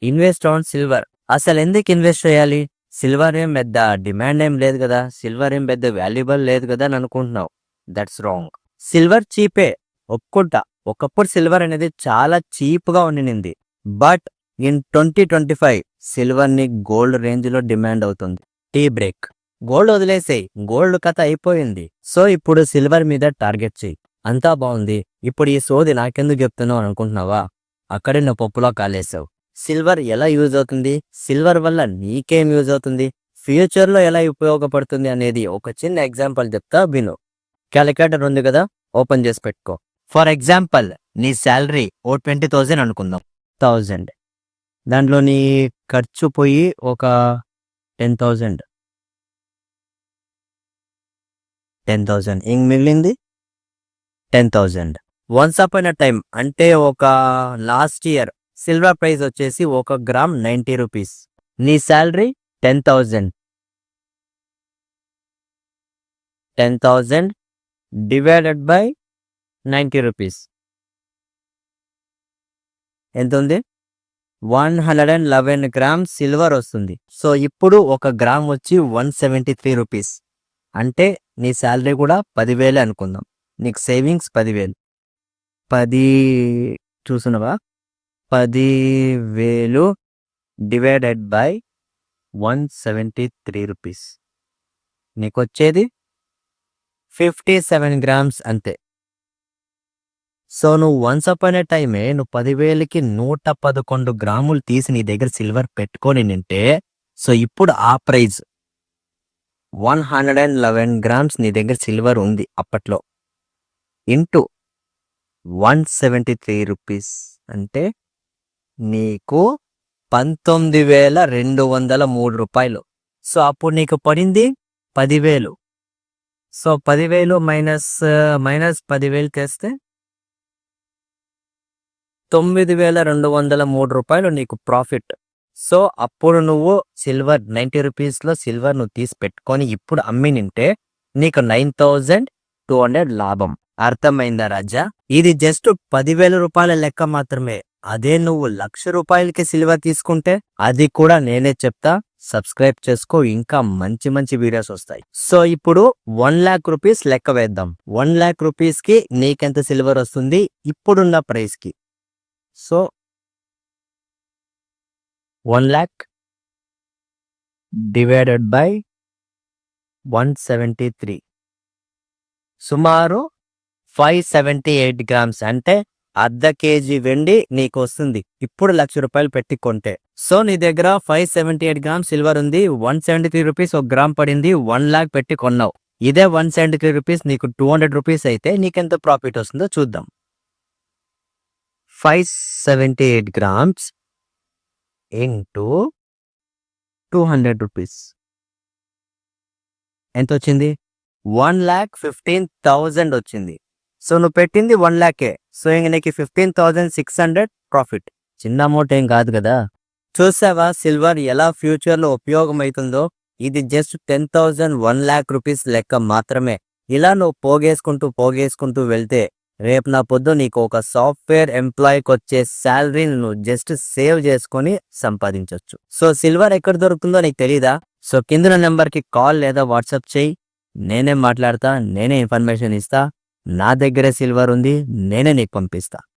Invest on silver. అసలు ఎందుకు invest చేయాలి? సిల్వర్ ఏం పెద్ద డిమాండ్ ఏం లేదు కదా, సిల్వర్ ఏం పెద్ద వాల్యుబుల్ లేదు కదా అని అనుకుంటున్నావు. That's wrong. సిల్వర్ చీపే, ఒప్పుకుంటా. ఒకప్పుడు సిల్వర్ అనేది చాలా చీప్గా ఉండింది. బట్ ఇన్ 2025 సిల్వర్ ని గోల్డ్ రేంజ్ లో డిమాండ్ అవుతుంది. Tea break. గోల్డ్ వదిలేసేయి, గోల్డ్ కథ అయిపోయింది. సో ఇప్పుడు సిల్వర్ మీద టార్గెట్ చెయ్యి. అంతా బాగుంది. ఇప్పుడు ఈ సోది నాకెందుకు చెప్తున్నావు అనుకుంటున్నావా? అక్కడే నువ్వు పప్పులో కాలేసావు. సిల్వర్ ఎలా యూజ్ అవుతుంది, సిల్వర్ వల్ల నీకేం యూజ్ అవుతుంది, ఫ్యూచర్ లో ఎలా ఉపయోగపడుతుంది అనేది ఒక చిన్న ఎగ్జాంపుల్ చెప్తా విను. క్యాలిక్యులేటర్ ఉంది కదా, ఓపెన్ చేసి పెట్టుకో. ఫర్ ఎగ్జాంపుల్ నీ శాలరీ 20,000 అనుకుందాం. 1000 దాంట్లో నీ ఖర్చు పోయి ఒక 10,000 ఇంక మిగిలింది 10,000. వన్స్ అపాన్ అ టైం అంటే ఒక లాస్ట్ ఇయర్ సిల్వర్ ప్రైస్ వచ్చేసి 1 గ్రామ్ 90 రూపీస్. నీ శాలరీ 10,000. 10,000 డివైడెడ్ బై 90 రూపీస్ ఎంత ఉంది? 111 గ్రామ్స్ సిల్వర్ వస్తుంది. సో ఇప్పుడు 1 గ్రామ్ వచ్చి 173 రూపీస్. అంటే నీ శాలరీ కూడా 10,000 అనుకుందాం. నీకు సేవింగ్స్ 10,000. 10 చూస్తున్నావా? 10,000 డివైడెడ్ బై 173 రూపీస్. నీకు వచ్చేది 57 గ్రామ్స్ అంతే. సో నువ్వు వన్స్ అపాన్ ఏ టైమే నువ్వు 10,000కి 111 గ్రాములు తీసి నీ దగ్గర సిల్వర్ పెట్టుకొని నింటే, సో ఇప్పుడు ఆ ప్రైజ్ 111 గ్రామ్స్ నీ దగ్గర సిల్వర్ ఉంది అప్పట్లో, ఇంటూ 173 రూపీస్ అంటే నీకు 19,203 రూపాయలు. సో అప్పుడు నీకు పడింది 10,000. సో 10,000 మైనస్ 10,000 చేస్తే 9,203 రూపాయలు నీకు ప్రాఫిట్. సో అప్పుడు నువ్వు సిల్వర్ 90 రూపీస్లో సిల్వర్ నువ్వు తీసి పెట్టుకొని ఇప్పుడు అమ్మి నింటే నీకు 9,200 లాభం. అర్థమైందా రాజా? ఇది జస్ట్ 10,000 రూపాయల లెక్క మాత్రమే. అదే నువ్వు 1,00,000 రూపాయలకి సిల్వర్ తీసుకుంటే అది కూడా నేనే చెప్తా. సబ్స్క్రైబ్ చేసుకో, ఇంకా మంచి మంచి వీడియోస్ వస్తాయి. సో ఇప్పుడు 1,00,000 రూపీస్ లెక్క వేద్దాం. 1,00,000 రూపీస్కి నీకెంత సిల్వర్ వస్తుంది ఇప్పుడున్న ప్రైస్కి? సో 1,00,000 డివైడెడ్ బై 173 సుమారు 578 గ్రామ్స్ అంటే అర్ధ కేజీ వెండి నీకు వస్తుంది ఇప్పుడు 1,00,000 రూపాయలు పెట్టి కొంటే. సో నీ దగ్గర 578 గ్రామ్స్ సిల్వర్ ఉంది, 173 రూపీస్ 1 గ్రామ్ పడింది, 1,00,000 పెట్టి కొన్నావు. ఇదే 173 రూపీస్ నీకు 200 రూపీస్ అయితే నీకెంత ప్రాఫిట్ వస్తుందో చూద్దాం. 578 గ్రామ్స్ ఇంటూ 200 రూపీస్ ఎంత వచ్చింది? 1,15,000 వచ్చింది. సో నువ్వు పెట్టింది 1,00,000. సో ఇంక నీకు 15,600 ప్రాఫిట్. చిన్న అమౌంట్ ఏం కాదు కదా. చూసావా సిల్వర్ ఎలా ఫ్యూచర్లో ఉపయోగం అవుతుందో? ఇది జస్ట్ 10,000 1,00,000 రూపీస్ లెక్క మాత్రమే. ఇలా నువ్వు పోగేసుకుంటూ వెళ్తే రేపు నా పొద్దు నీకు ఒక సాఫ్ట్వేర్ ఎంప్లాయీకి వచ్చే శాలరీని నువ్వు జస్ట్ సేవ్ చేసుకొని సంపాదించవచ్చు. సో సిల్వర్ ఎక్కడ దొరుకుతుందో నీకు తెలీదా? సో కింద నెంబర్కి కాల్ లేదా వాట్సాప్ చేయి. నేనే మాట్లాడతా, నేనే ఇన్ఫర్మేషన్ ఇస్తా. నా దగ్గరే సిల్వర్ ఉంది, నేనే నీకు పంపిస్తా.